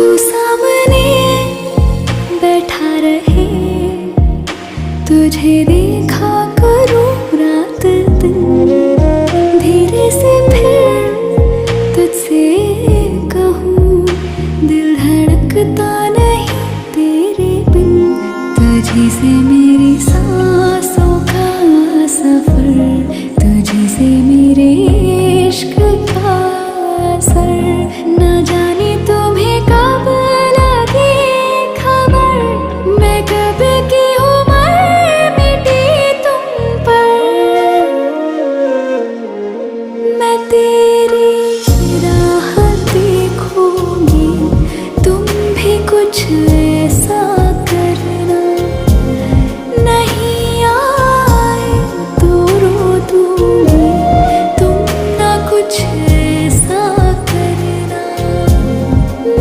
तू सामने बैठा रहे, तुझे देखा करूं रात दिन, धीरे से फिर तुझसे कहूं, दिल धड़कता नहीं तेरे बिन, तुझी से मेरी सांस